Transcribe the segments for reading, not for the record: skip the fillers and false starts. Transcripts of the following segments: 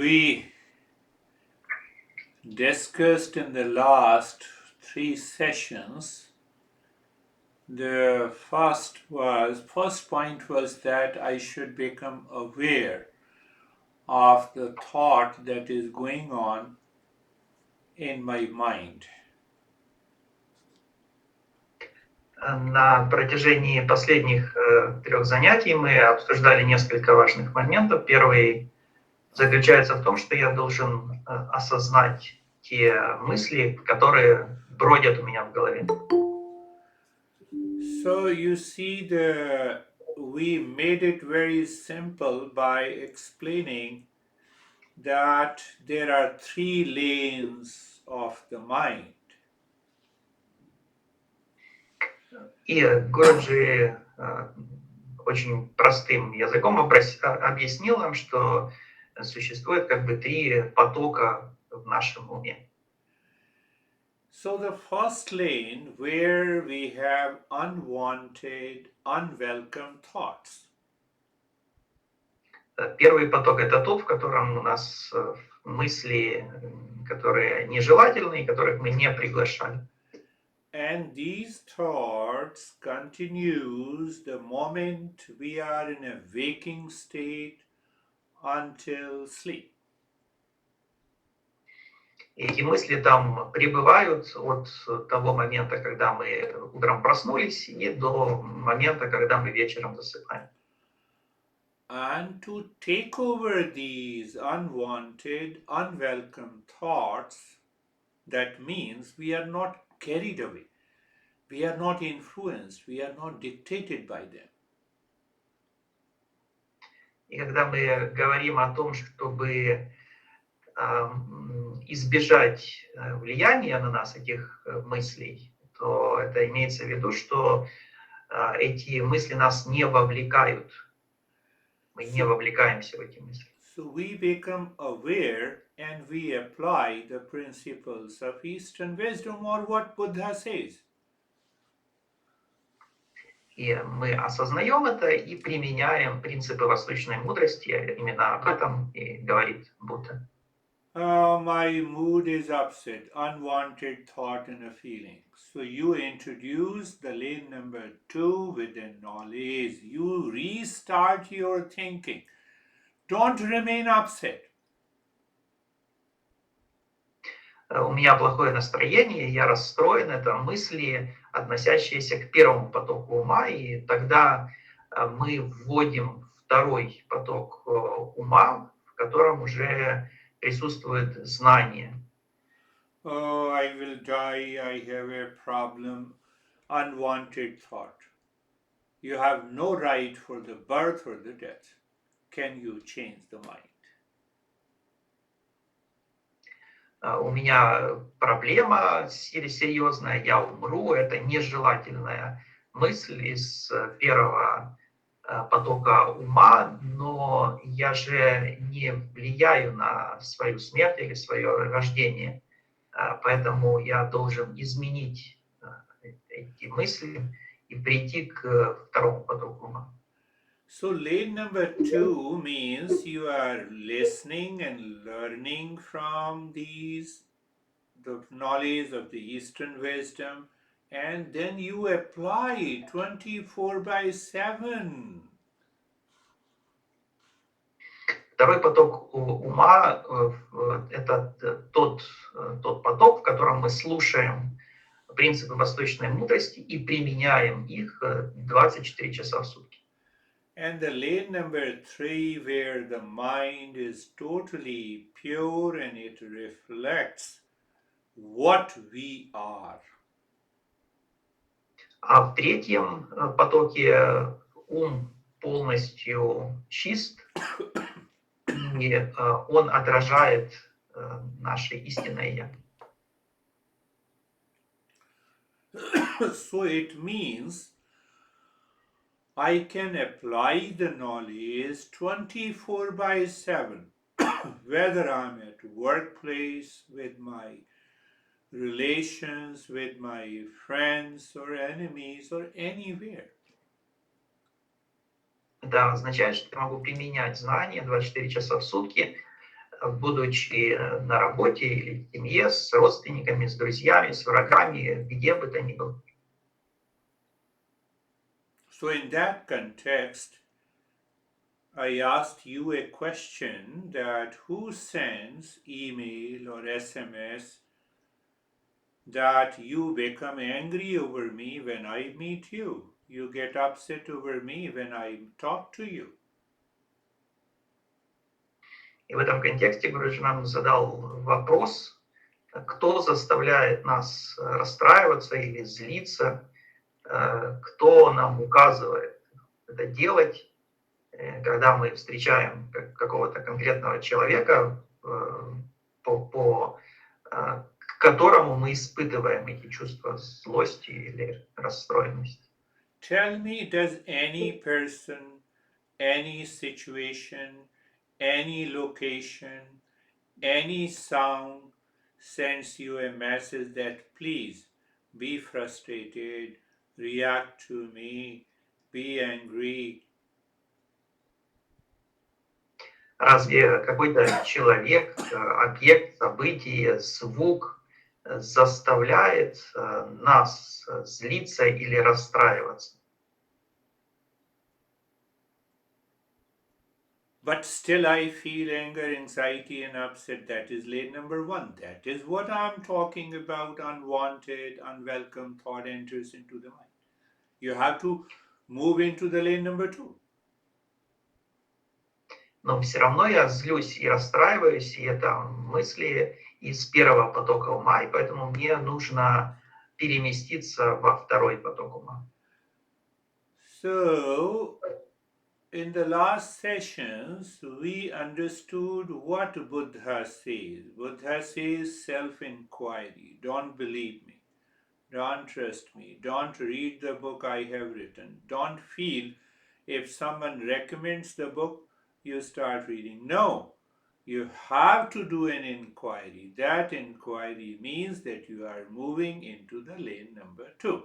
we discussed in the last 3 sessions, the first point was that I should become aware of the thought that is going on in my mind. На протяжении последних 3 занятий мы обсуждали несколько важных моментов. Первый заключается в том, что я должен осознать те мысли, которые бродят у меня в голове. So you see, we made it very simple by explaining that there are 3 lanes of the mind. И Гуруджи очень простым языком объяснил нам, что существует как бы 3 потока в нашем уме. So the first lane, where we have unwanted, unwelcome thoughts. Первый поток — это тот, в котором у нас мысли, которые нежелательные, которых мы не приглашали. And these thoughts continues the moment we are in a waking state until sleep. Эти мысли там пребывают от того момента, когда мы утром проснулись, и до момента, когда мы вечером засыпаем. And to take over these unwanted, unwelcome thoughts, that means we are not carried away. We are not influenced. We are not dictated by them. И когда мы говорим о том, чтобы избежать влияния на нас этих мыслей, то это имеется в виду, что эти мысли нас не вовлекают. Мы не вовлекаемся в эти мысли. So we become aware and we apply the principles of Eastern wisdom or what Buddha says. И мы осознаем это и применяем принципы восточной мудрости. Именно об этом и говорит Будда. My mood is upset, unwanted thought and a feeling. So you introduce the lane number 2 within knowledge. You restart your thinking. Don't remain upset. У меня плохое настроение, я расстроен, это мысли, относящиеся к первому потоку ума, и тогда мы вводим второй поток ума, в котором уже присутствует знание. Oh, I will die, I have a problem, unwanted thought. You have no right for the birth or the death. Can you change the mind? У меня проблема серьезная, я умру, это нежелательная мысль из первого потока ума, но я же не влияю на свою смерть или свое рождение, поэтому я должен изменить эти мысли и прийти к второму потоку ума. So lane number 2 means you are listening and learning from the knowledge of the Eastern wisdom, and then you apply 24/7. Второй поток ума — это тот поток, в котором мы слушаем принципы восточной мудрости и применяем их 24 часа в сутки. And the lane number 3, where the mind is totally pure and it reflects what we are. А в третьем потоке ум полностью чист, и он отражает наше истинное «Я». So it means I can apply the knowledge 24/7, whether I'm at workplace, with my relations, with my friends or enemies or anywhere. Это означает, что я могу применять знания 24 часа в сутки, будучи на работе или в семье, с родственниками, с друзьями, с врагами, где бы то ни было. So in that context, I asked you a question that who sends email or SMS that you become angry over me when I meet you. You get upset over me when I talk to you. И в этом контексте Гуриш нам задал вопрос, кто заставляет нас расстраиваться или злиться, кто нам указывает это делать, когда мы встречаем какого-то конкретного человека, к которому мы испытываем эти чувства злости или расстроенности. Tell me, does any person, any situation, any location, any sound sends you a message that please be frustrated, react to me, be angry? Разве какой-то человек, объект, событие, звук заставляет нас злиться или расстраиваться? But still I feel anger, anxiety and upset. That is lane number one. That is what I'm talking about. Unwanted, unwelcome thought enters into the mind. You have to move into the lane number two. Но все равно я злюсь и расстраиваюсь, и это мысли из первого потока ума, и поэтому мне нужно переместиться во второй поток ума. So, in the last sessions, we understood what Buddha says. Buddha says self-inquiry. Don't believe me. Don't trust me. Don't read the book I have written. Don't feel if someone recommends the book, you start reading. No, you have to do an inquiry. That inquiry means that you are moving into the lane number two.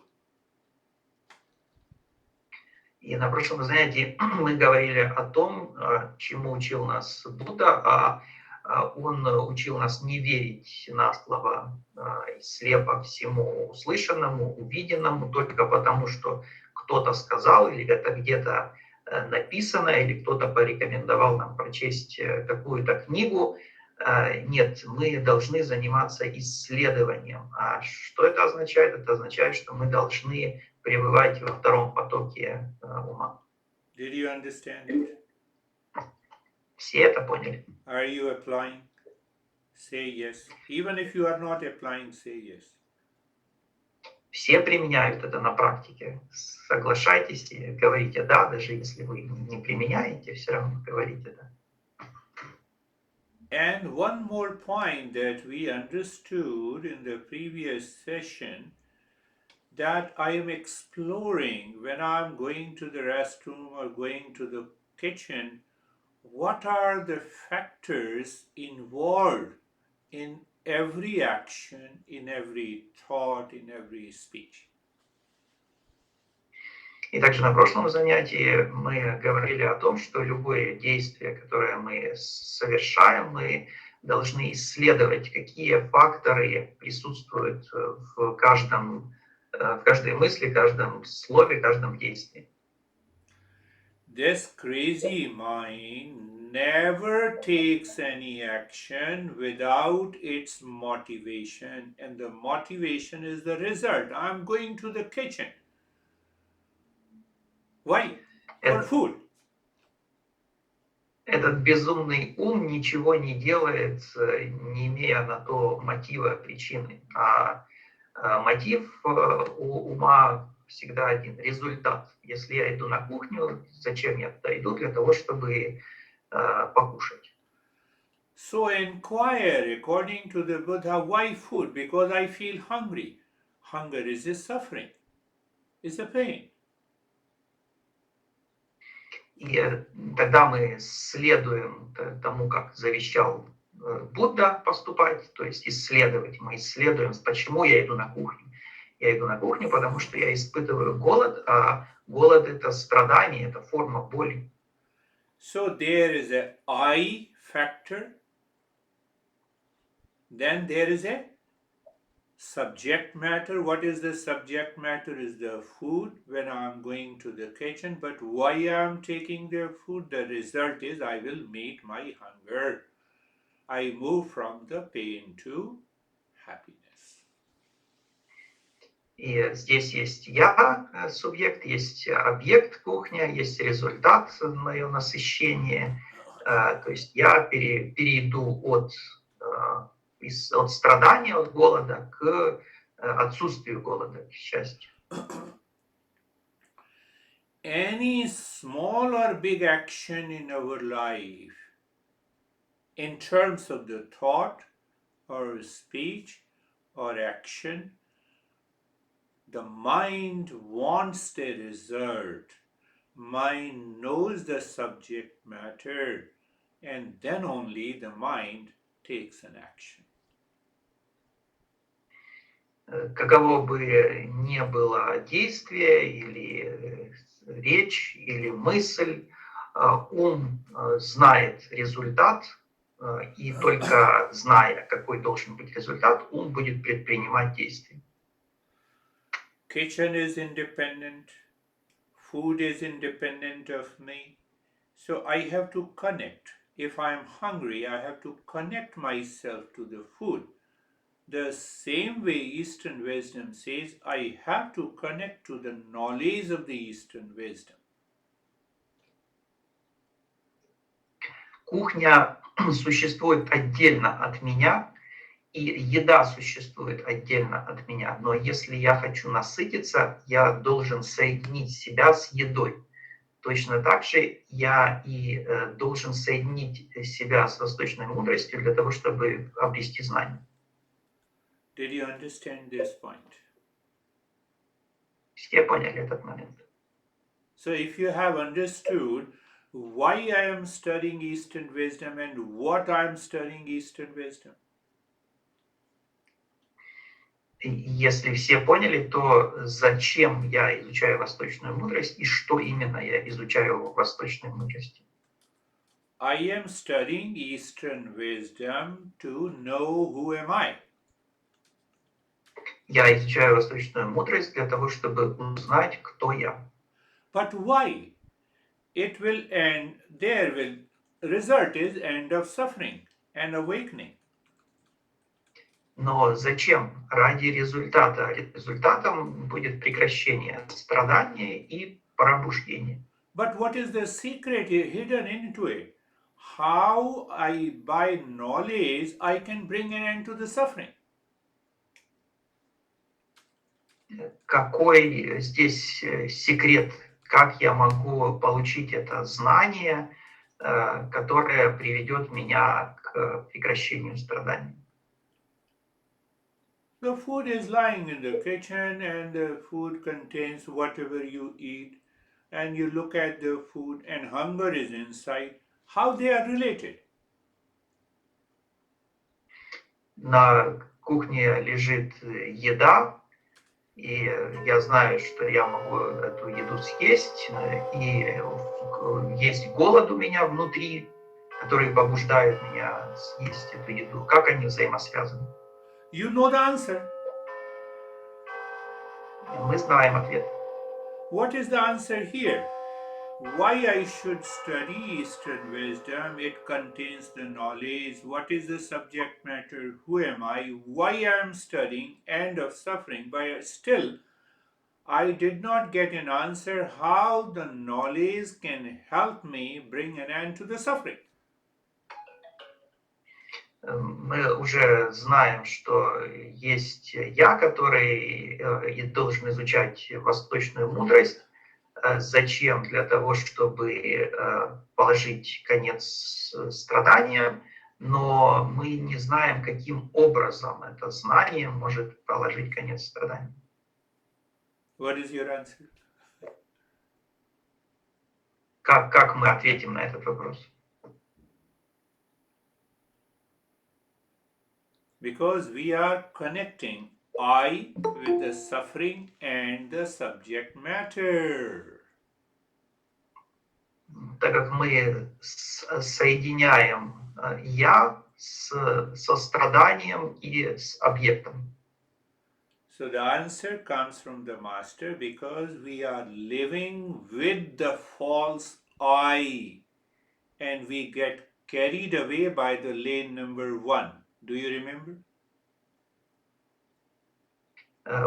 И на прошлом занятии мы говорили о том, чему учил нас Будда, он учил нас не верить на слово и слепо всему услышанному, увиденному, только потому, что кто-то сказал, или это где-то написано, или кто-то порекомендовал нам прочесть какую-то книгу. Нет, мы должны заниматься исследованием. А что это означает? Это означает, что мы должны пребывать во втором потоке ума. Did you understand it? Все это поняли? Are you applying? Say yes. Even if you are not applying, say yes. Все применяют это на практике. Соглашайтесь и говорите «да», даже если вы не применяете, все равно говорите «да». And one more point that we understood in the previous session, that I am exploring when I'm going to the restroom or going to the kitchen, what are the factors involved in every action, in every thought, in every speech. И также на прошлом занятии мы говорили о том, что любое действие, которое мы совершаем, мы должны исследовать, какие факторы присутствуют в каждой мысли, каждом слове, каждом действии. This crazy mind never takes any action without its motivation, and the motivation is the result. I'm going to the kitchen. Why? For food. Этот безумный ум ничего не делает, не имея на то мотива, причины. А мотив у ума всегда один – результат. Если я иду на кухню, зачем я туда иду? Для того, чтобы покушать. So inquire, according to the Buddha, why food? Because I feel hungry. Hunger is a suffering, is a pain. И тогда мы следуем тому, как завещал Будда поступать, то есть исследовать. Мы исследуем, почему я иду на кухню. Я иду на кухню, потому что я испытываю голод, а голод – это страдание, это форма боли. So there is a I factor Then there is a subject matter. What is the subject matter? Is the food when I'm going to the kitchen. But why I'm taking the food? The result is I will meet my hunger. I move from the pain to happiness. И здесь есть я, субъект, есть объект, кухня, есть результат, мое насыщение. То есть я перейду от страдания, от голода к отсутствию голода, к счастью. Any small or big action in our life, in terms of the thought or speech or action, the mind wants the result. Mind knows the subject matter, and then only the mind takes an action. Каково бы ни было действие, или речь, или мысль, ум знает результат, и только зная, какой должен быть результат, ум будет предпринимать действия. Kitchen is independent, food is independent of me, so I have to connect. If I am hungry, I have to connect myself to the food. The same way Eastern wisdom says, I have to connect to the knowledge of the Eastern wisdom. Кухня существует отдельно от меня, и еда существует отдельно от меня. Но если я хочу насытиться, я должен соединить себя с едой. Точно так же я и должен соединить себя с восточной мудростью для того, чтобы обрести знание. Did you understand this point? Все поняли этот момент? So if you have understood why I am studying Eastern wisdom and what I am studying Eastern wisdom, если все поняли, то зачем я изучаю восточную мудрость и что именно я изучаю в восточной мудрости? I am studying Eastern wisdom to know who am I. Я изучаю восточную мудрость для того, чтобы узнать, кто я. But why? It will end, there will, result is end of suffering and awakening. Но зачем? Ради результата. Результатом будет прекращение страдания и пробуждение. But what is the secret hidden into it? How by knowledge, I can bring an end to the suffering. Какой здесь секрет? Как я могу получить это знание, которое приведет меня к прекращению страданий? The food is lying in the kitchen and the food contains whatever you eat, and you look at the food and hunger is inside. How they are related? На кухне лежит еда, и я знаю, что я могу эту еду съесть, и есть голод у меня внутри, который побуждает меня съесть эту еду. Как они взаимосвязаны? You know the answer. Мы знаем ответ. What is the answer here? Why I should study Eastern wisdom? It contains the knowledge. What is the subject matter? Who am I? Why I am studying? End of suffering. But still, I did not get an answer how the knowledge can help me bring an end to the suffering. Мы уже знаем, что есть я, который должен изучать восточную мудрость. Зачем? Для того, чтобы положить конец страданиям, но мы не знаем, каким образом это знание может положить конец страданиям. What is your answer? Как мы ответим на этот вопрос? Because we are connecting I with the suffering and the subject matter. Так как мы соединяем я со страданием и с объектом. So the answer comes from the master because we are living with the false I and we get carried away by the lane number 1. Do you remember?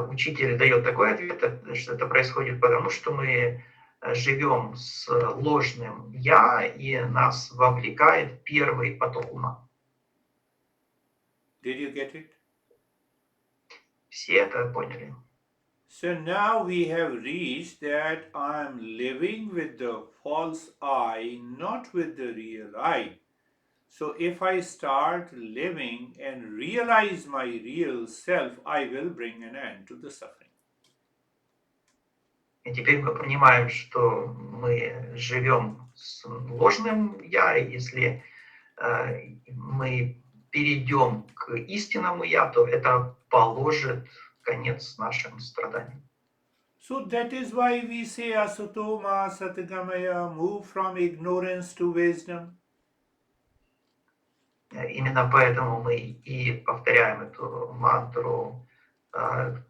Учитель дает такой ответ, что это происходит потому, что мы живем с ложным «я», и нас вовлекает первый поток ума. Did you get it? Все это поняли. So now we have reached that I am living with the false I, not with the real I. So if I start living and realize my real self, I will bring an end to the suffering. И теперь мы понимаем, что мы живем с ложным «я», и если мы перейдем к истинному «я», то это положит конец нашим страданиям. So that is why we say asatoma satgamaya, move from ignorance to wisdom. Именно поэтому мы и повторяем эту мантру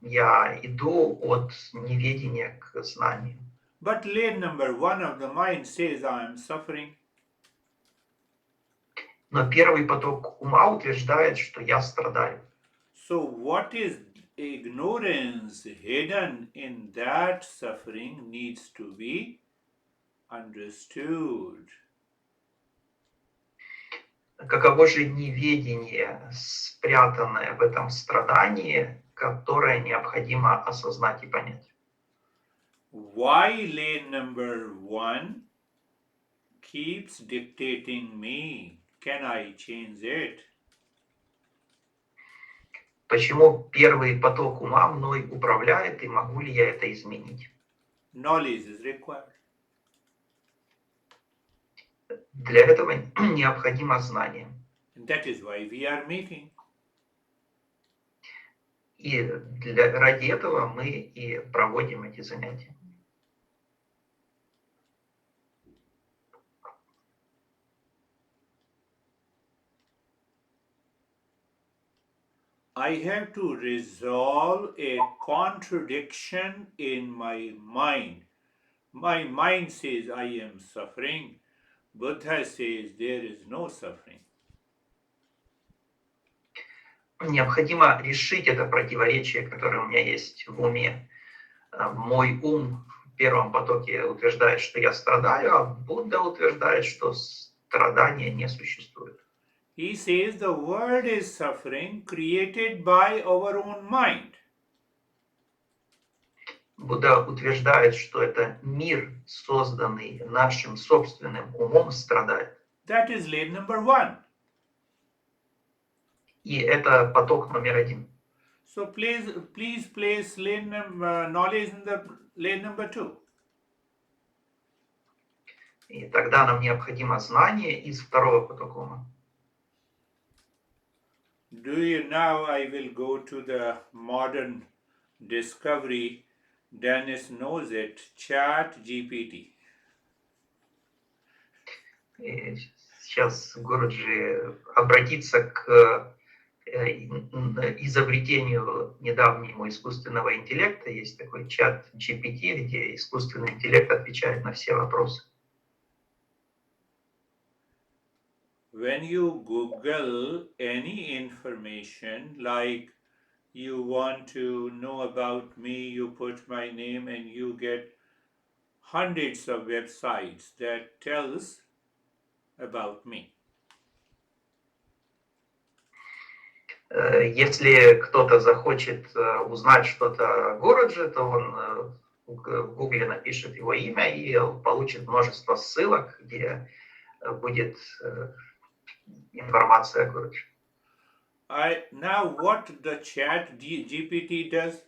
«Я иду от неведения к знанию». But lane number 1 of the mind says I am suffering. Но первый поток ума утверждает, что я страдаю. So what is ignorance hidden in that suffering needs to be understood. Каково же неведение, спрятанное в этом страдании, которое необходимо осознать и понять? Why lane number 1 keeps dictating me? Can I change it? Почему первый поток ума мной управляет, и могу ли я это изменить? Knowledge is required. Для этого необходимо знание. And that is why we are meeting. И ради этого мы и проводим эти занятия. I have to resolve a contradiction in my mind. My mind says I am suffering. Buddha says there is no suffering. Необходимо решить это противоречие, которое у меня есть в уме. Мой ум в первом потоке утверждает, что я страдаю, а Будда утверждает, что страдания не существует. He says the world is suffering created by our own mind. Будда утверждает, что это мир, созданный нашим собственным умом, страдает. That is lane number 1. И это поток номер 1. So please place knowledge in the lane number 2. И тогда нам необходимо знание из второго потока ума. Do you now? I will go to the modern discovery. Dennis knows it. Chat GPT. И сейчас Гуруджи обратиться к изобретению недавнему искусственного интеллекта. Есть такой чат GPT, где искусственный интеллект отвечает на все вопросы. When you Google any information, like you want to know about me, you put my name and you get hundreds of websites that tells about me. Если кто-то захочет узнать что-то о Гуруджи, то он в Гугле напишет его имя и получит множество ссылок, где будет информация о Гуруджи. Now what the chat GPT does?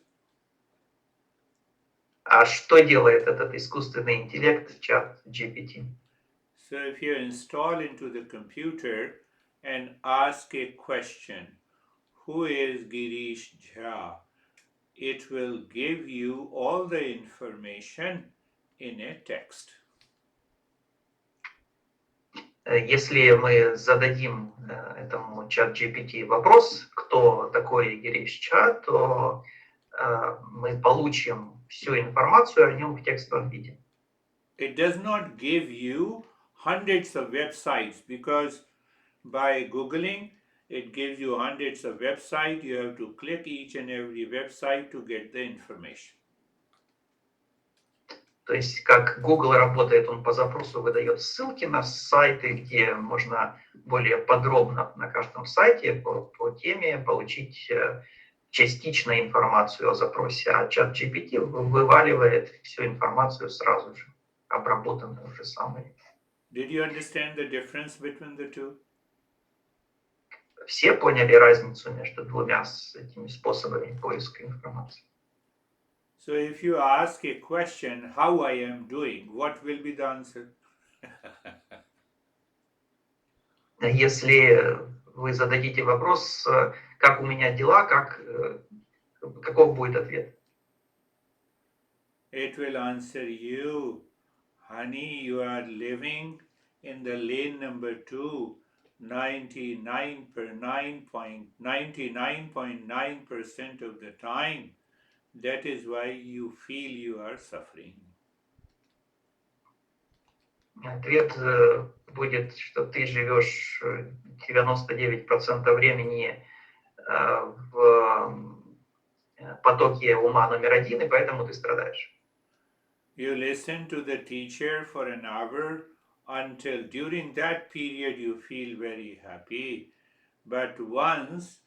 А что делает этот искусственный интеллект, чат GPT? So if you install into the computer and ask a question, who is Girish Jha? It will give you all the information in a text. Если мы зададим этому чат GPT вопрос, кто такой Гириш Джа, то мы получим всю информацию о нем в текстовом виде. It does not give you hundreds of websites because by Googling, it gives you hundreds of websites. You have to click each and every website to get the information. То есть, как Google работает, он по запросу выдает ссылки на сайты, где можно более подробно на каждом сайте по теме получить частично информацию о запросе, а чат GPT вываливает всю информацию сразу же, обработанную уже самой. Did you understand the difference between the two? Все поняли разницу между двумя этими способами поиска информации? So if you ask a question, how I am doing, what will be the answer? Если вы зададите вопрос, как у меня дела, каков будет ответ? It will answer you, honey, you are living in the lane number 2, 99.9% of the time. That is why you feel you are suffering. Ответ будет, что ты живешь 99% времени в потоке ума номер 1, и поэтому ты страдаешь. You listen to the teacher for an hour until during that period you feel very happy. But once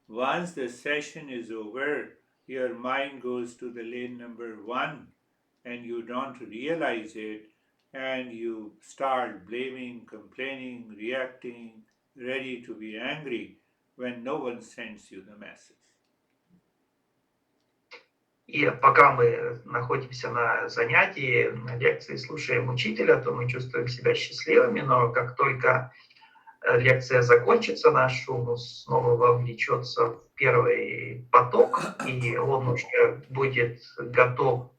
the session is over, your mind goes to the lane number 1 and you don't realize it and you start blaming, complaining, reacting, ready to be angry when no one sends you the message. И пока мы находимся на занятии, на лекции, слушаем учителя, то мы чувствуем себя счастливыми, но как только лекция закончится, наш ум снова вовлечется в первый поток, и он уже будет готов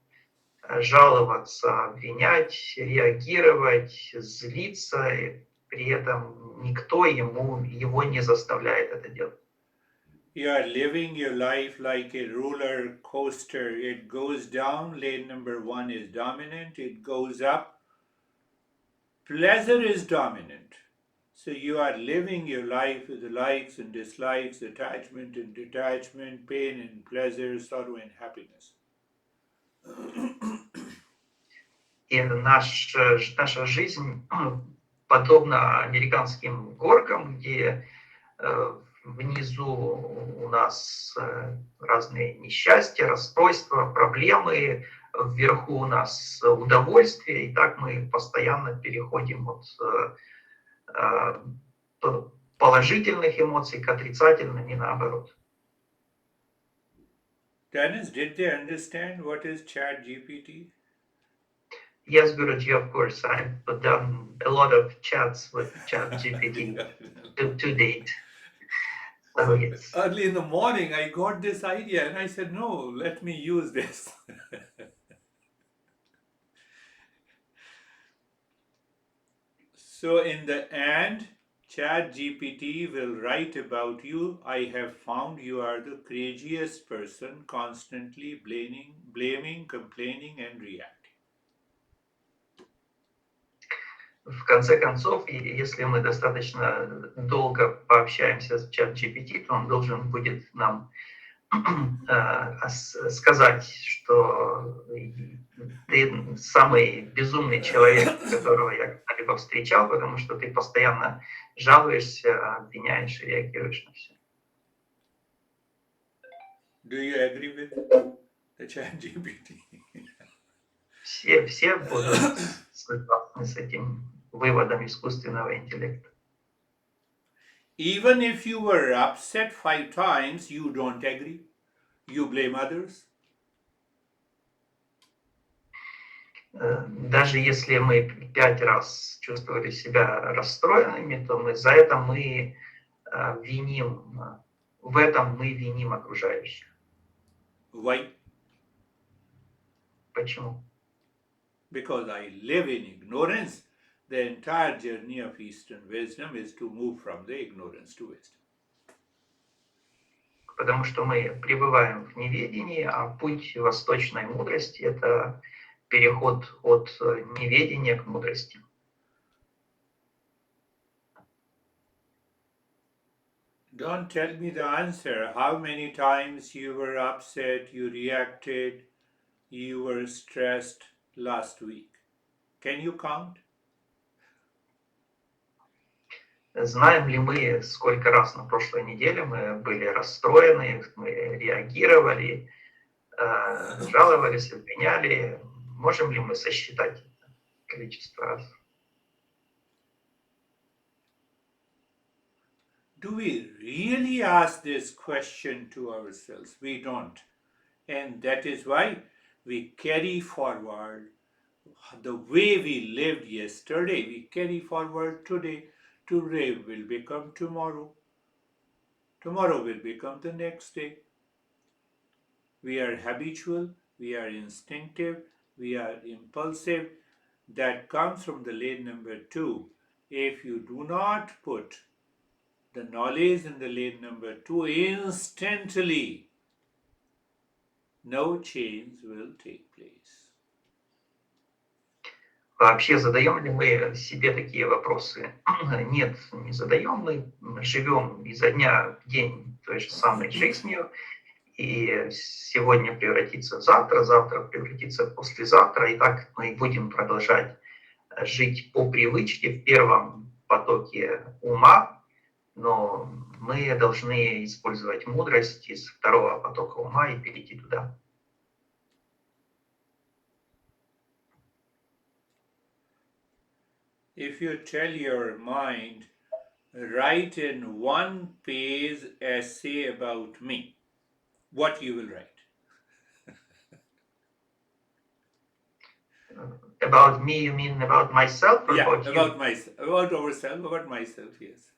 жаловаться, обвинять, реагировать, злиться, и при этом никто его не заставляет это делать. You are living your life like a roller coaster. It goes down, lane number 1 is dominant, it goes up, pleasure is dominant. So you are living your life with the likes and dislikes, attachment and detachment, pain and pleasure, sorrow and happiness. И наша жизнь подобна американским горкам, где внизу у нас разные несчастья, расстройства, проблемы, вверху у нас удовольствие, и так мы постоянно переходим от положительных эмоций к отрицательным и наоборот. Dennis, did they understand what is Chat GPT? Yes, Guruji, of course. I've done a lot of chats with Chat GPT to date. So yes. Early in the morning, I got this idea and I said, no, let me use this. So in the end, Chat GPT will write about you. I have found you are the craziest person, constantly blaming, complaining and reacting. В конце концов, если мы достаточно долго пообщаемся с чат GPT, то он должен будет нам сказать, что ты самый безумный человек, которого я когда-либо встречал, потому что ты постоянно жалуешься, обвиняешь и реагируешь на все. Do you agree with the Chat GPT? Все будут согласны с этим выводом искусственного интеллекта. Even if you were upset 5 times, you don't agree. You blame others. Даже если мы 5 раз чувствовали себя расстроенными, то за это мы виним окружающих. Why? Почему? Because I live in ignorance. The entire journey of Eastern wisdom is to move from the ignorance to wisdom. Потому что мы пребываем в неведении, а путь восточной мудрости – это переход от неведения к мудрости. Don't tell me the answer. How many times you were upset, you reacted, you were stressed last week? Can you count? Знаем ли мы, сколько раз на прошлой неделе мы были расстроены, мы реагировали, жаловались, обвиняли? Можем ли мы сосчитать это количество раз? Do we really ask this question to ourselves? We don't. And that is why we carry forward the way we lived yesterday. We carry forward today. Today will become tomorrow. Tomorrow will become the next day. We are habitual, we are instinctive, we are impulsive. That comes from the lane number 2. If you do not put the knowledge in the lane number 2 instantly, no change will take place. Вообще задаем ли мы себе такие вопросы? Нет, не задаем. Мы живем изо дня в день той же самой жизнью, и сегодня превратится в завтра, завтра превратится в послезавтра, и так мы будем продолжать жить по привычке в первом потоке ума, но мы должны использовать мудрость из второго потока ума и перейти туда. If you tell your mind, write in one page essay about me, what you will write? About me, you mean about myself or Yeah, about you? about myself, about ourselves, about myself, yes.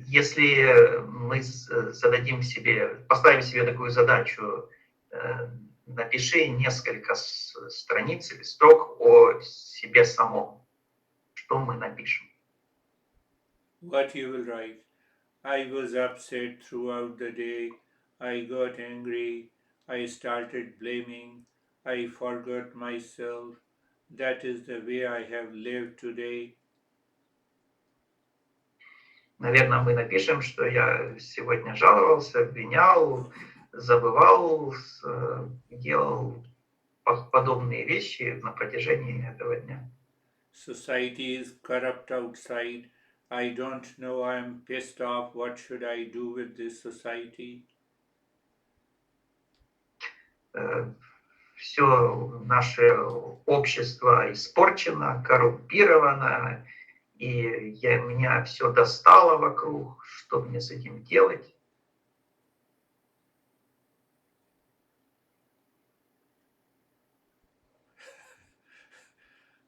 Если мы зададим себе, поставим себе такую задачу, напиши несколько страниц или строк о себе самом, что мы напишем? What you will write? I was upset throughout the day. I got angry. I started blaming. I forgot myself. That is the way I have lived today. Наверное, мы напишем, что я сегодня жаловался, обвинял, забывал, делал подобные вещи на протяжении этого дня. Society is corrupt outside. I don't know. I am pissed off. What should I do with this society? Все наше общество испорчено, коррумпировано, и меня все достало вокруг, что мне с этим делать?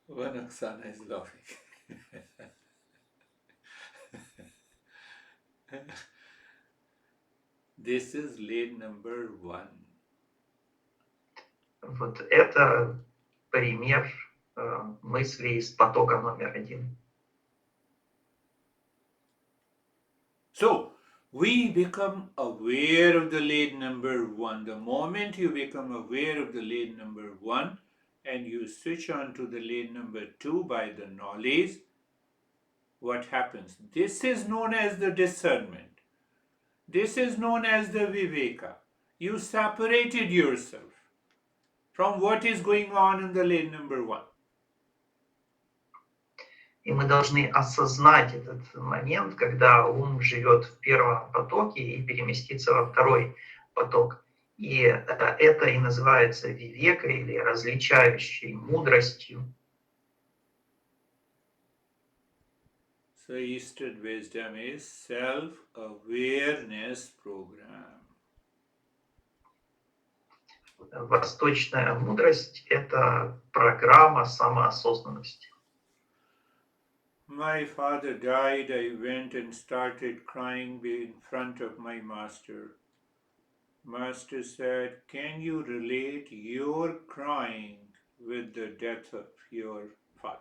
One Oksana is laughing. This is lane number 1. Вот это пример мысли из потока номер 1. So, we become aware of the lane number 1. The moment you become aware of the lane number 1 and you switch on to the lane number 2 by the knowledge, what happens? This is known as the discernment. This is known as the viveka. You separated yourself from what is going on in the lane number 1. И мы должны осознать этот момент, когда ум живет в первом потоке и переместиться во второй поток. И это и называется вивека или различающей мудростью. So Eastern wisdom is self-awareness program. Восточная мудрость – это программа самоосознанности. My father died. I went and started crying in front of my master. Master said, "Can you relate your crying with the death of your father?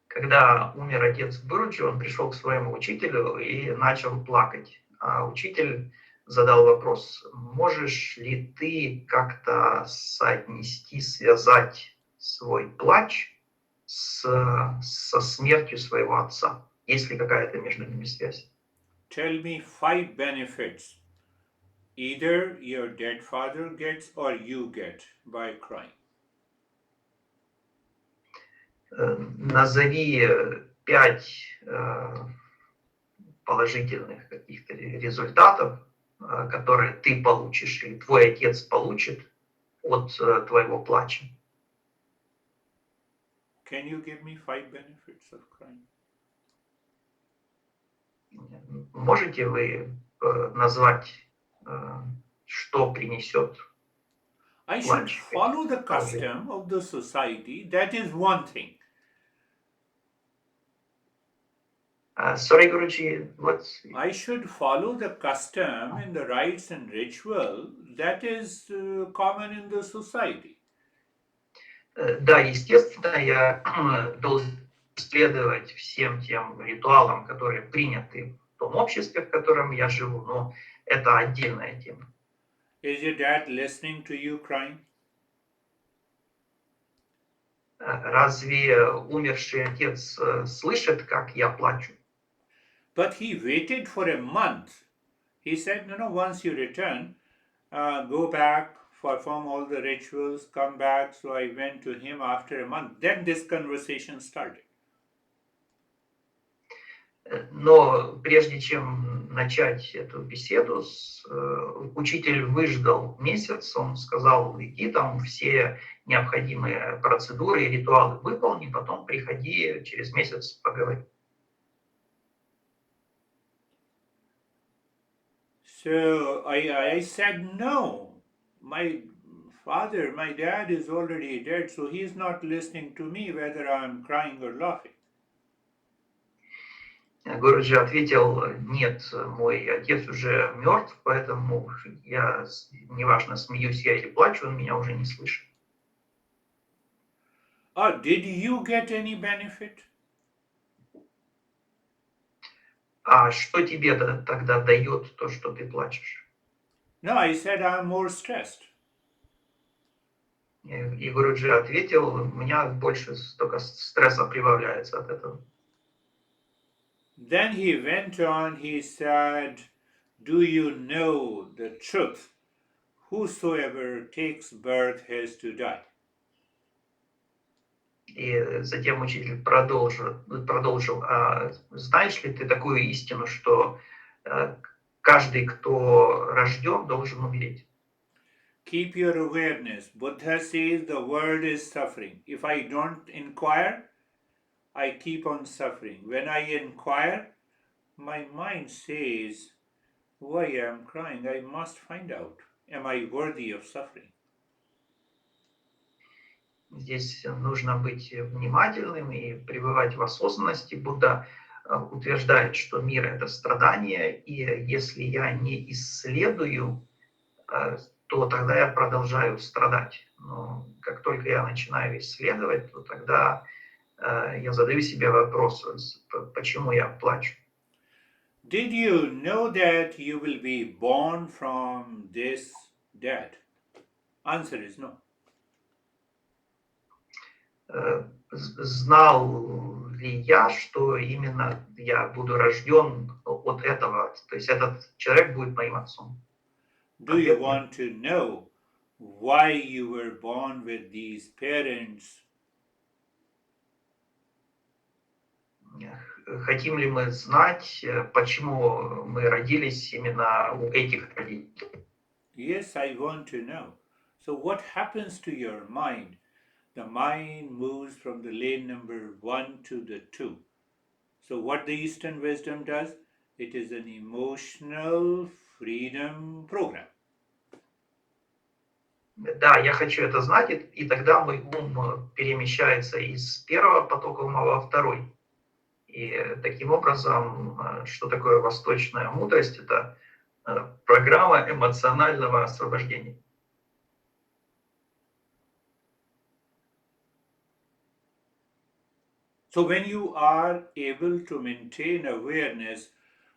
Когда умер отец Гурджи, он пришел к своему учителю и начал плакать. А учитель задал вопрос: можешь ли ты как-то соотнести, связать свой плач со смертью своего отца? Есть ли какая-то между ними связь? Tell me 5 benefits either your dead father gets or you get by crying. Назови 5 положительных каких-то результатов, которые ты получишь или твой отец получит от твоего плача. Can you give me 5 benefits of crying? Можете вы назвать, что принесет I should плач? follow the custom of the society. That is one thing. Sorry, Guruji, what? I should follow the custom and the rites and ritual that is common in the society. Да, естественно, я должен следовать всем тем ритуалам, которые приняты в том обществе, в котором я живу, но это отдельная тема. Is your dad listening to you crying? Разве умерший отец слышит, как я плачу? But he waited for a month. He said, no, once you return, go back, perform all the rituals, come back. So I went to him after a month. Then this conversation started. Но прежде чем начать эту беседу, учитель выждал месяц, он сказал: иди там все необходимые процедуры и ритуалы выполни, потом приходи через месяц поговорим. So I said, no, my father, my dad is already dead, so he's not listening to me whether I'm crying or laughing. Гуруджи ответил: нет, мой отец уже мертв, поэтому я, неважно, смеюсь я или плачу, он меня уже не слышит. Did you get any benefit? А что тебе тогда дает то, что ты плачешь? No, I said I'm more stressed. И Гуруджи ответил: у меня больше только стресса прибавляется от этого. Then he went on, he said, do you know the truth? Whosoever takes birth has to die. И затем учитель продолжил: знаешь ли ты такую истину, что каждый, кто рожден, должен умереть? Keep your awareness. Buddha says the world is suffering. If I don't inquire, I keep on suffering. When I inquire, my mind says, why am I crying? I must find out. Am I worthy of suffering? Здесь нужно быть внимательным и пребывать в осознанности. Будда утверждает, что мир — это страдание, и если я не исследую, то тогда я продолжаю страдать. Но как только я начинаю исследовать, то тогда я задаю себе вопрос: почему я плачу? Did you know that you will be born from this death? Answer is no. Знал ли я, что именно я буду рожден от этого, то есть этот человек будет моим отцом? Do you want to know why you were born with these parents? Хотим ли мы знать, почему мы родились именно у этих родителей? Yes, I want to know. So what happens to your mind? The mind moves from the lane number 1 to the 2. So what the Eastern wisdom does, it is an emotional freedom program. Да, я хочу это знать, и тогда мой ум перемещается из первого потока ума во второй. И таким образом, что такое восточная мудрость? Это программа эмоционального освобождения. So when you are able to maintain awareness,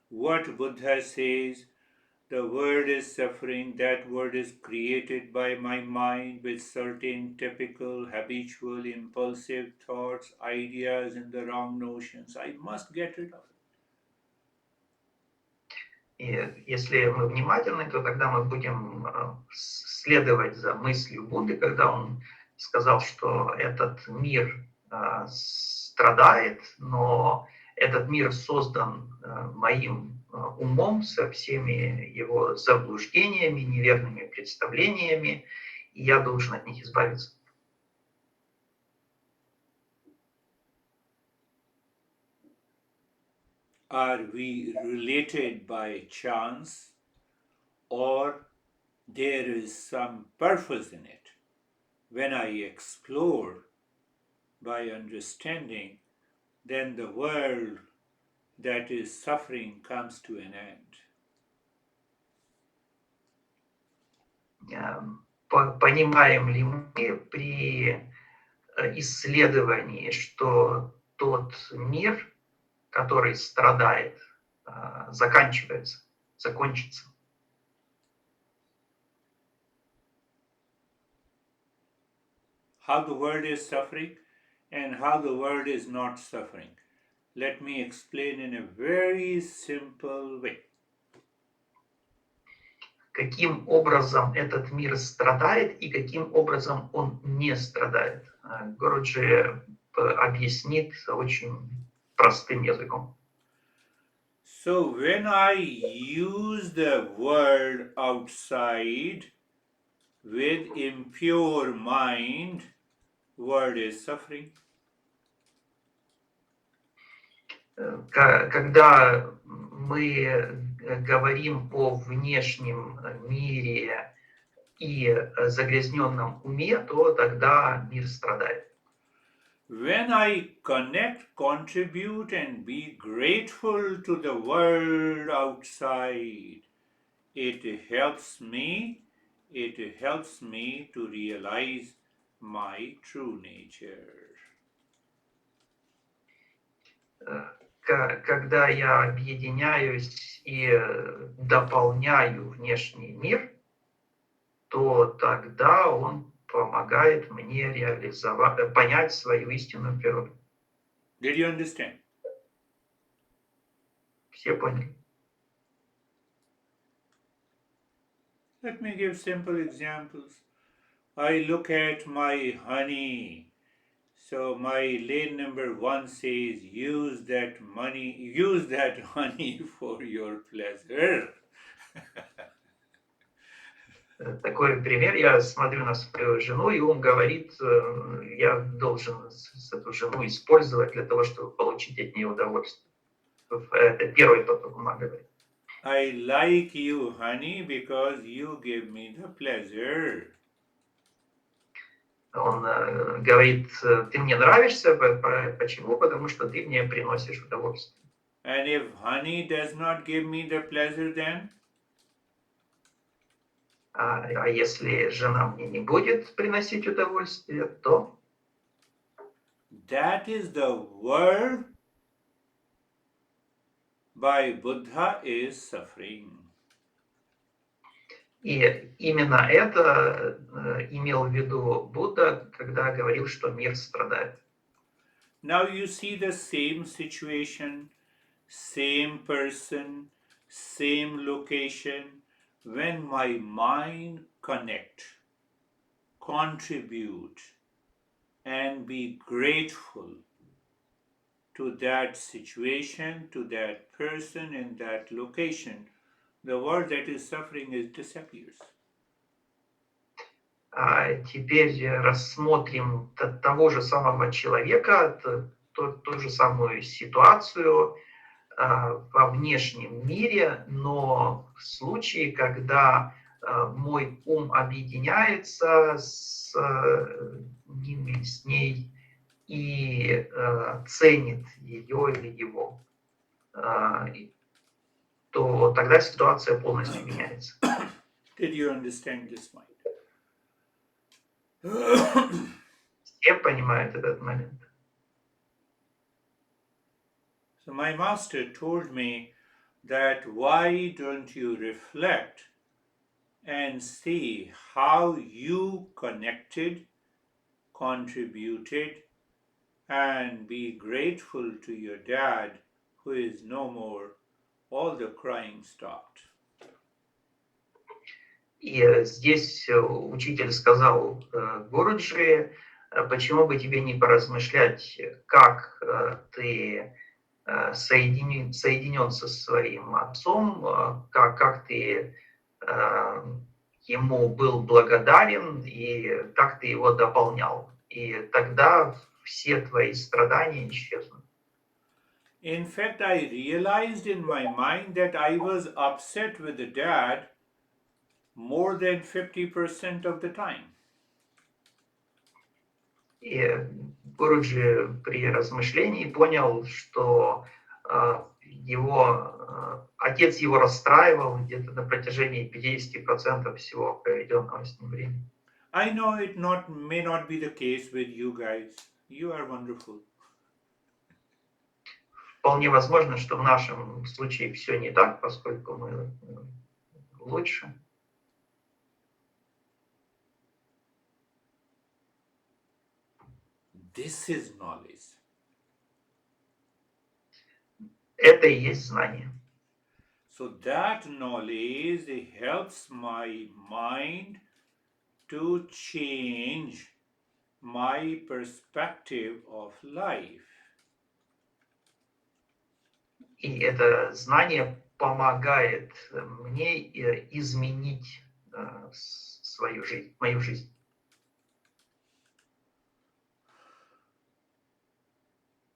what Buddha says, the world is suffering, that world is created by my mind with certain typical, habitual, impulsive thoughts, ideas, and the wrong notions. I must get rid of it. И если мы внимательны, то тогда мы будем следовать за мыслью Будды, когда он сказал, что этот мир страдает, но этот мир создан моим умом со всеми его заблуждениями, неверными представлениями, и я должен от них избавиться. Are we related by chance, or there is some purpose in it? When I explore by understanding, then the world that is suffering comes to an end. Понимаем ли мы при исследовании, что тот мир, который страдает, закончится? How the world is suffering and how the world is not suffering. Let me explain in a very simple way. Каким образом этот мир страдает и каким образом он не страдает? Гуруджи объяснит очень простым языком. So when I use the world outside with impure mind, world is suffering. Когда мы говорим о внешнем мире и загрязненном уме, то тогда мир страдает. When I connect, contribute, and be grateful to the world outside, it helps me to realize my true nature. Когда я объединяюсь и дополняю внешний мир, то тогда он помогает мне понять свою истинную природу. Did you understand? Все поняли? Let me give simple examples. I look at my honey. So my lane number 1 says, use that honey for your pleasure. Такой пример. Я смотрю на свою жену, и он говорит, я должен эту жену использовать для того, чтобы получить от нее удовольствие. Это первый поток ума говорит. I like you, honey, because you give me the pleasure. Он говорит, ты мне нравишься, почему? Потому что ты мне приносишь удовольствие. And if honey does not give me the pleasure, then? А если жена мне не будет приносить удовольствие, то? That is the world by Buddha is suffering. И именно это имел в виду Будда, когда говорил, что мир страдает. Now you see the same situation, same person, same location. When my mind connect, contribute, and be grateful to that situation, to that person, and that location, the world that is suffering disappears. А теперь рассмотрим того же самого человека, ту же самую ситуацию во внешнем мире, но в случае, когда мой ум объединяется с ним или с ней и ценит ее или его, то тогда ситуация полностью меняется. Did you understand this point? Все понимают этот момент. So my master told me that why don't you reflect and see how you connected, contributed, and be grateful to your dad who is no more. All the crying stopped. И здесь учитель сказал Гуруджи, почему бы тебе не поразмышлять, как ты соединен со своим отцом, как ты ему был благодарен и как ты его дополнял. И тогда все твои страдания исчезнут. In fact, I realized in my mind that I was upset with the dad more than 50% of the time. И Гуруджи при размышлении понял, что отец его расстраивал где-то на протяжении 50% всего проведенного с ним времени. I know it may not be the case with you guys. You are wonderful. Вполне возможно, что в нашем случае все не так, поскольку мы лучше. This is knowledge. Это и есть знание. So that knowledge helps my mind to change my perspective of life. И это знание помогает мне изменить свою жизнь, мою жизнь.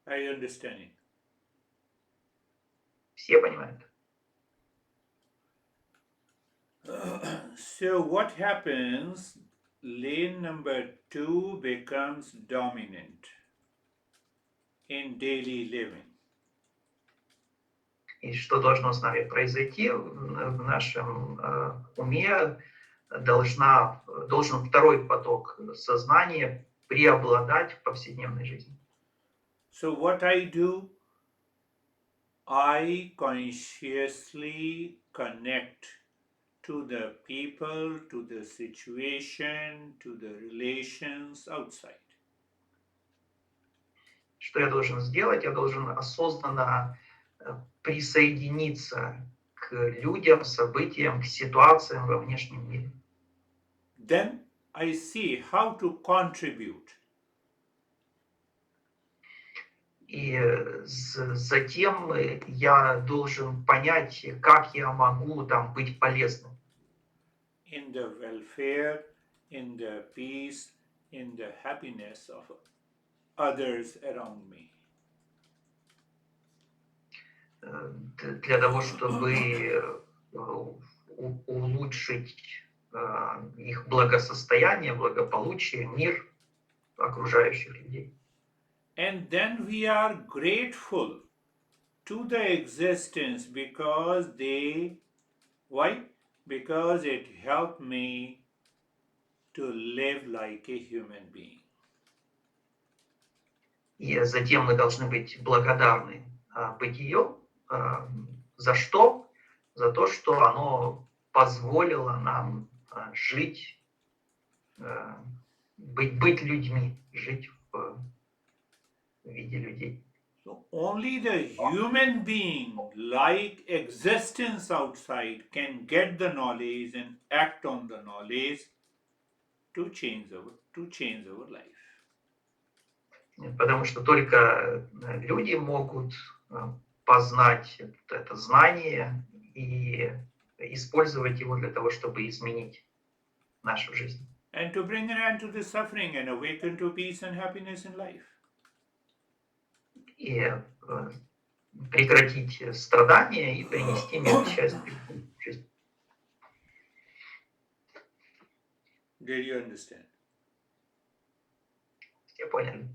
Are you understanding? Все понимают. So what happens? Lane number 2 becomes dominant in daily living. И что должно с нами произойти в нашем уме? Должен второй поток сознания преобладать в повседневной жизни. So what I do, I consciously connect to the people, to the situation, to the relations outside. Что я должен сделать? Я должен осознанно присоединиться к людям, событиям, к ситуациям во внешнем мире. Then I see how to contribute. И затем я должен понять, как я могу там быть полезным. In the welfare, in the peace, in the happiness of others around me. Для того, чтобы улучшить их благосостояние, благополучие, мир окружающих людей. And then we are grateful to the existence because why? Because it helped me to live like a human being. И затем мы должны быть благодарны бытию. За что? За то, что оно позволило нам жить, быть людьми, жить в виде людей. So only the human being, like existence outside, can get the knowledge and act on the knowledge to change our life. Потому что только люди могут познать это знание и использовать его для того, чтобы изменить нашу жизнь. And to bring an end to the suffering and awaken to peace and happiness in life. И прекратить страдания и принести мир, счастье в жизнь. Did you understand? Все поняли?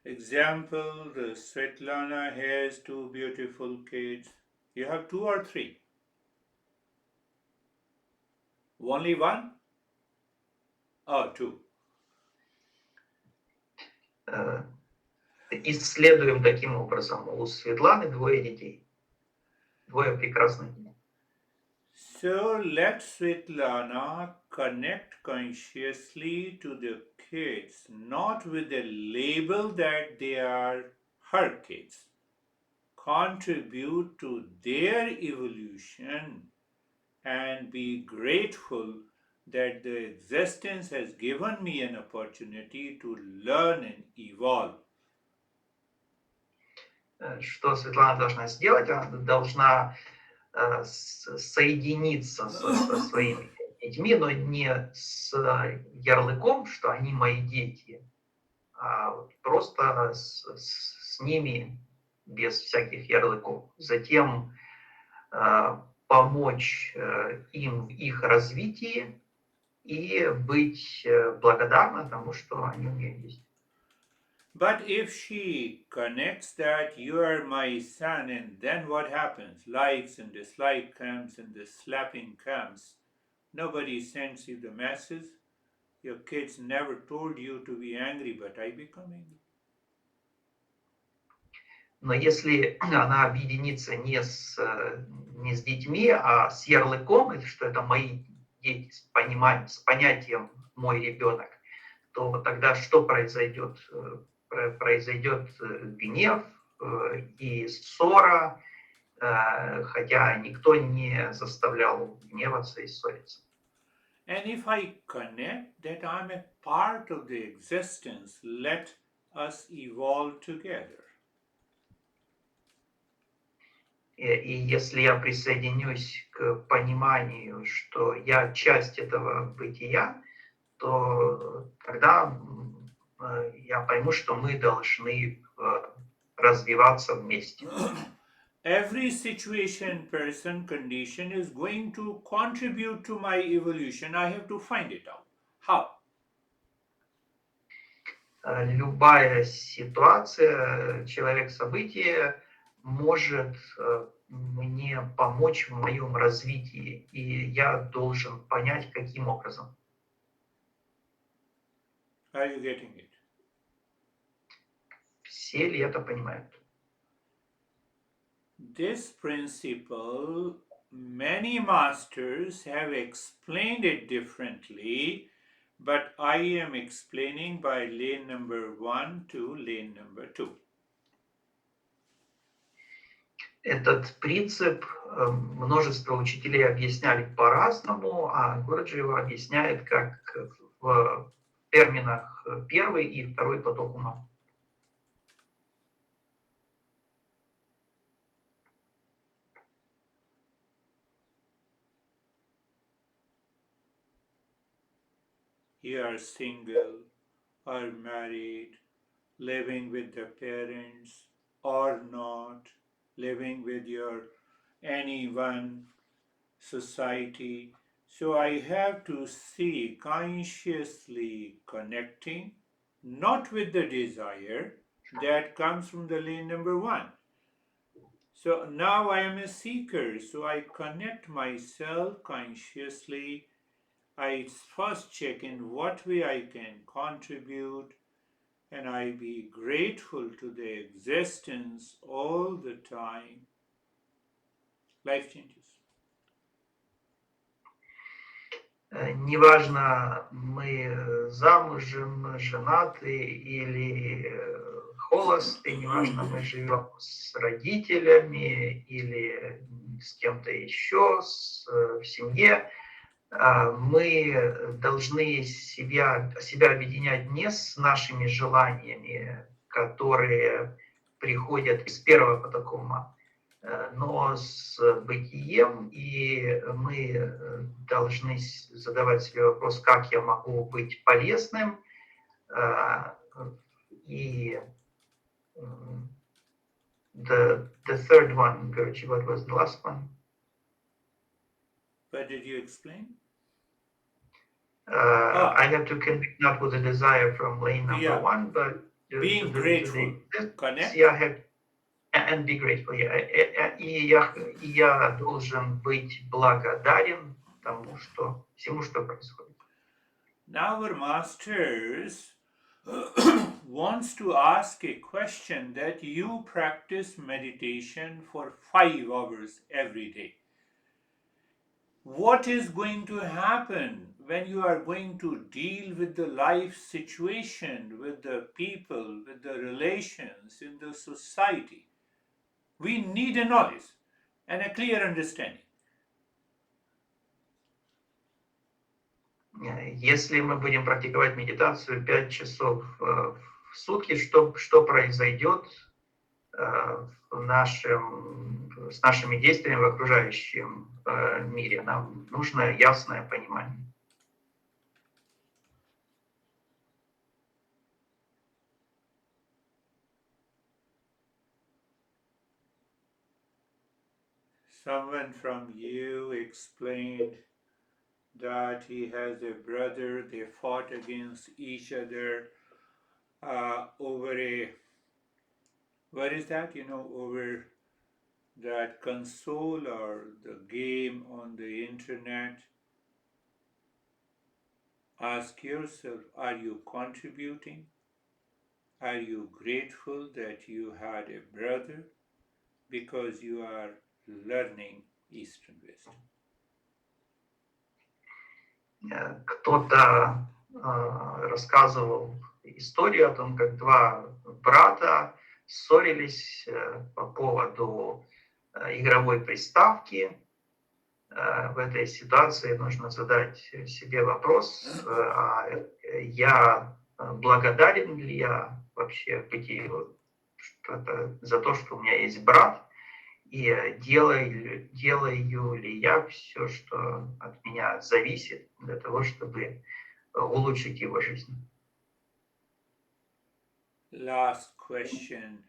Example, the Svetlana has 2 beautiful kids. You have 2 or 3? Only 1? Oh, 2. исследуем таким образом. У Светланы 2 детей. 2 прекрасных детей. So let Svetlana connect consciously to the kids, not with the label that they are her kids. Contribute to their evolution and be grateful that the existence has given me an opportunity to learn and evolve. Что Светлана должна сделать? Она должна соединиться со своими детьми, но не с ярлыком, что они мои дети, а просто с ними без всяких ярлыков. Затем помочь им в их развитии и быть благодарна тому, что они у меня есть. But if she connects that you are my son, and then what happens? Likes and dislike comes and the slapping comes. Nobody sends you the message. Your kids never told you to be angry, but I become angry. Но если она объединится не с детьми, а с ярлыком, что это мои дети, с понятием «мой ребенок», то тогда что произойдет? Произойдет гнев и ссора, хотя никто не заставлял гневаться и ссориться. And if I connect that I'm a part of the existence, let us evolve together. И если я присоединюсь к пониманию, что я часть этого бытия, то тогда я пойму, что мы должны развиваться вместе. Every situation, person, condition is going to contribute to my evolution. I have to find it out. How? Любая ситуация, человек, событие может мне помочь в моем развитии, и я должен понять, каким образом. Are you getting it? Все ли это понимают? This principle, many masters have explained it differently, but I am explaining by lane number 1 to lane number 2. Этот принцип множество учителей объясняли по-разному, а Гурджи его объясняет как в терминах первый и второй поток ума. You are single or married, living with the parents or not, living with your anyone, society. So I have to see consciously connecting, not with the desire that comes from the lane number 1. So now I am a seeker, so I connect myself consciously. I first check in what way I can contribute, and I be grateful to the existence all the time. Life changes. Неважно, мы замужем, женаты или холосты, неважно, мы живем с родителями или с кем-то еще, в семье, мы должны себя объединять не с нашими желаниями, которые приходят из первого потока ума, но с бытием, и мы должны задавать себе вопрос, как я могу быть полезным, и the third one, Girish, what was the last one? What did you explain? I have to connect not with the desire from lane number 1, but being grateful. Connect. And be grateful. И я должен быть благодарен всему, что происходит. Now our masters wants to ask a question that you practice meditation for 5 hours every day. What is going to happen when you are going to deal with the life situation, with the people, with the relations in the society? We need a knowledge and a clear understanding. Если мы будем практиковать медитацию 5 часов в сутки, что произойдет с нашими действиями в окружающем мире? Нам нужно ясное понимание. Someone from you explained that he has a brother, they fought against each other over what is that? Over that console or the game on the internet. Ask yourself, are you contributing? Are you grateful that you had a brother? Because you are learning Eastern wisdom. Кто-то рассказывал историю о том, как два брата ссорились по поводу игровой приставки. В этой ситуации нужно задать себе вопрос, я благодарен ли я вообще бытию за то, что у меня есть брат, и делаю ли я все, что от меня зависит, для того, чтобы улучшить его жизнь. Last question.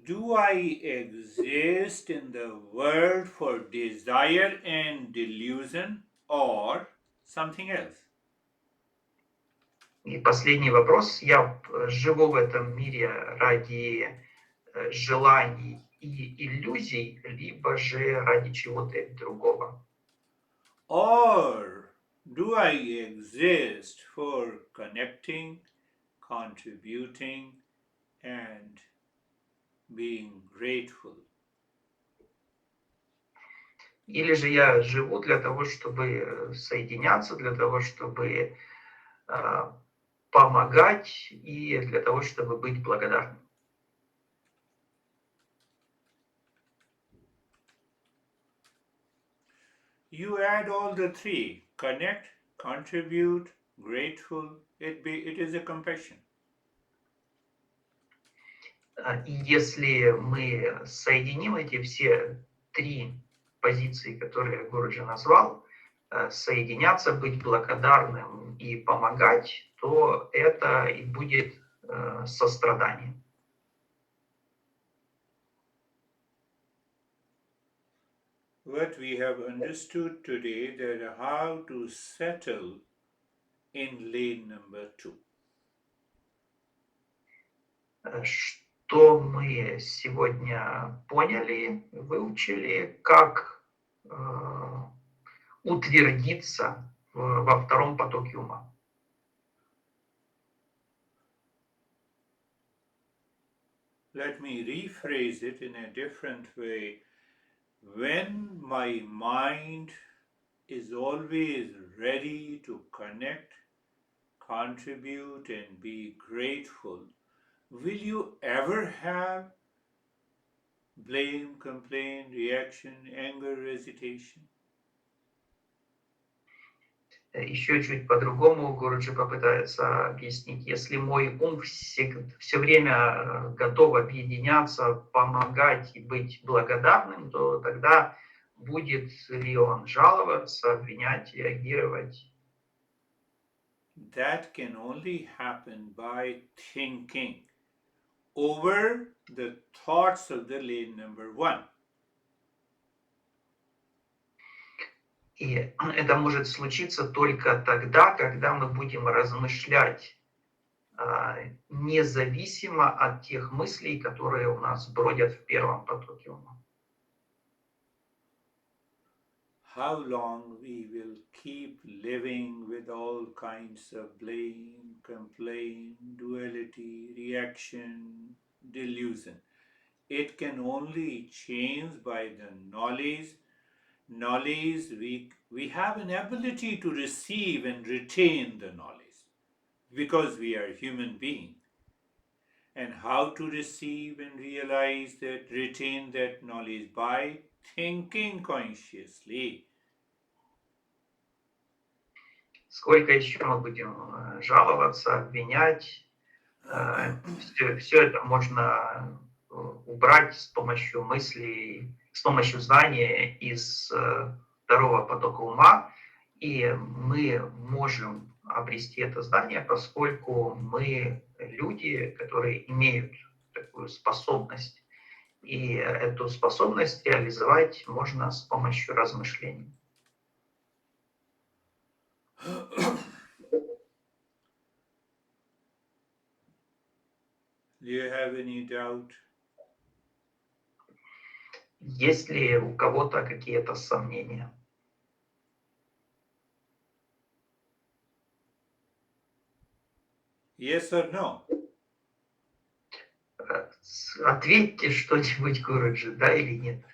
Do I exist in the world for desire and delusion or something else? И последний вопрос. Я живу в этом мире ради желаний и иллюзий, либо же ради чего-то другого? Or do I exist for connecting, contributing, and being grateful? Или же я живу для того, чтобы соединяться, для того, чтобы помогать и для того, чтобы быть благодарным? You add all the three: connect, contribute, grateful. It is a compassion. И если мы соединим эти все три позиции, которые Гуруджи назвал, соединяться, быть благодарным и помогать, то это и будет сострадание. What we have understood today that how to settle in lane number 2. Что мы сегодня поняли, выучили, как утвердиться во втором потоке ума. Let me rephrase it in a different way. When my mind is always ready to connect, contribute, and be grateful, will you ever have blame, complaint, reaction, anger, hesitation? Еще чуть по-другому Гуруджи попытается объяснить. Если мой ум все время готов объединяться, помогать и быть благодарным, то тогда будет ли он жаловаться, обвинять, реагировать? That can only happen by thinking over the thoughts of the lane number 1. И это может случиться только тогда, когда мы будем размышлять независимо от тех мыслей, которые у нас бродят в первом потоке ума. how long we will keep living with all kinds of blame, complaint, duality, reaction, delusion. It can only change by the knowledge. We have an ability to receive and retain the knowledge because we are human beings. And how to receive and realize that, retain that knowledge? By thinking consciously. Сколько еще мы будем жаловаться, обвинять? Все это можно убрать с помощью мыслей, с помощью знания из второго потока ума, и мы можем обрести это знание, поскольку мы люди, которые имеют такую способность, и эту способность реализовать можно с помощью размышлений. Do you have any doubt? Есть ли у кого-то какие-то сомнения? Yes or no? Ответьте что-нибудь, Гуруджи, да или нет?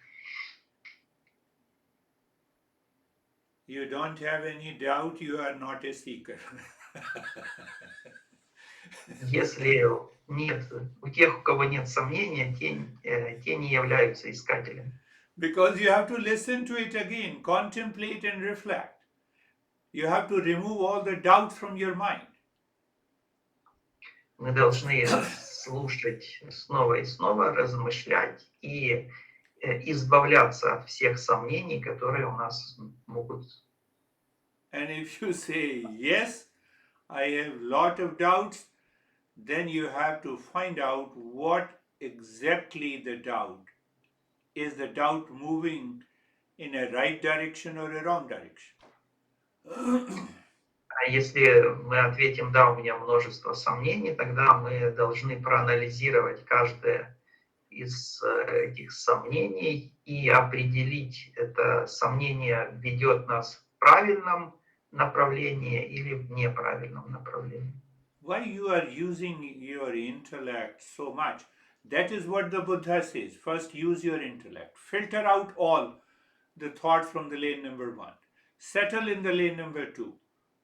You don't have any doubt, you are not a seeker. Если нет, у тех, у кого нет сомнения, те не являются искателями. Because you have to listen to it again, contemplate and reflect. You have to remove all the doubts from your mind. Мы должны слушать снова и снова, размышлять и избавляться от всех сомнений, которые у нас могут. And if you say, yes, I have lot of doubts, then you have to find out what exactly the doubt. Is the doubt moving in a right direction or a wrong direction? А если мы ответим «да, у меня множество сомнений», тогда мы должны проанализировать каждое из этих сомнений и определить, это сомнение ведет нас в правильном направлении или в неправильном направлении. Why you are using your intellect so much? That is what the Buddha says. First, use your intellect. Filter out all the thoughts from the lane number 1. Settle in the lane number 2.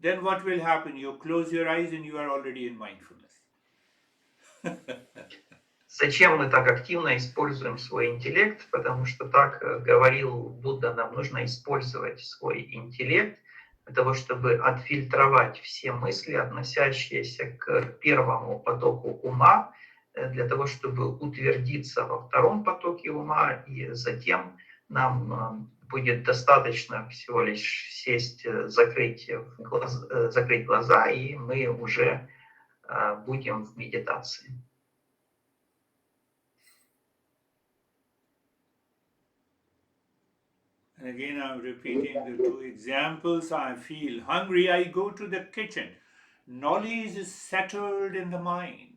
Then what will happen? You close your eyes and you are already in mindfulness. Зачем мы так активно используем свой интеллект? Потому что так говорил Будда, нам нужно использовать свой интеллект для того, чтобы отфильтровать все мысли, относящиеся к первому потоку ума, для того, чтобы утвердиться во втором потоке ума, и затем нам будет достаточно всего лишь сесть, закрыть глаза, и мы уже будем в медитации. And again, I'm repeating the two examples. I feel hungry, I go to the kitchen. Knowledge is settled in the mind.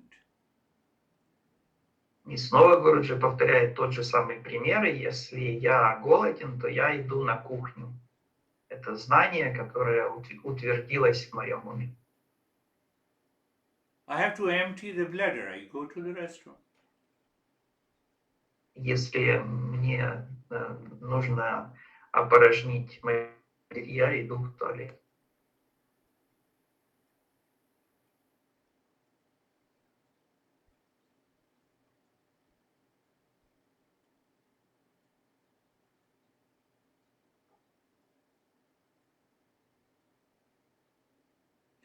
И снова Гуруджи повторяет тот же самый пример. Если я голоден, то я иду на кухню. Это знание, которое утвердилось в моем уме. I have to empty the bladder. I go to the restroom. Если мне нужно опорожнить мои, я иду в туалет.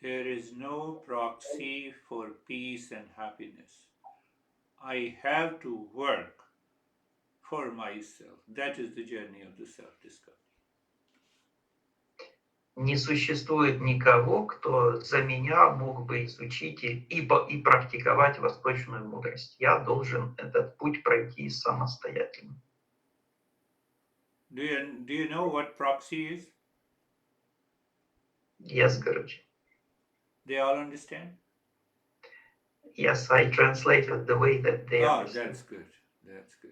There is no proxy for peace and happiness. I have to work for myself. That is the journey of the self-discovery. Не существует никого, кто за меня мог бы изучить и практиковать восточную мудрость. Я должен этот путь пройти самостоятельно. Do you know what proxy is? Yes, Guruji. They all understand? Yes, I translated the way that they understand. That's good. That's good.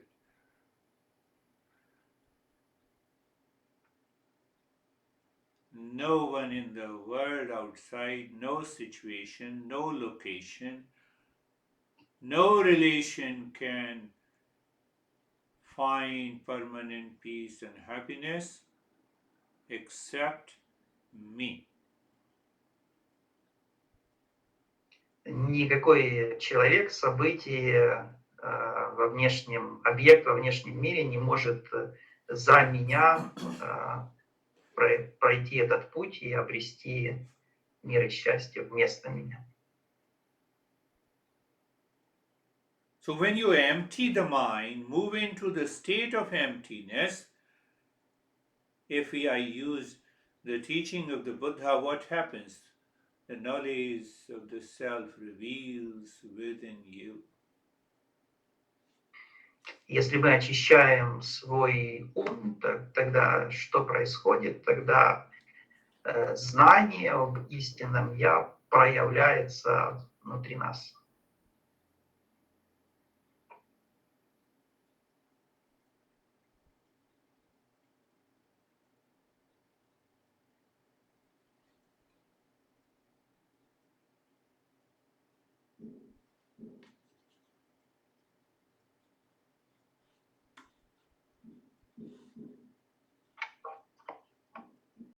no one in the world outside, no situation, no location, no relation can find permanent peace and happiness except me. Никакой человек, событие, объект во внешнем мире не может за меня пройти этот путь и обрести мир и счастье вместо меня. So when you empty the mind, move into the state of emptiness, if I use the teaching of the Buddha, what happens? The knowledge of the self reveals within you. Если мы очищаем свой ум, тогда что происходит? Тогда знание об истинном «Я» проявляется внутри нас.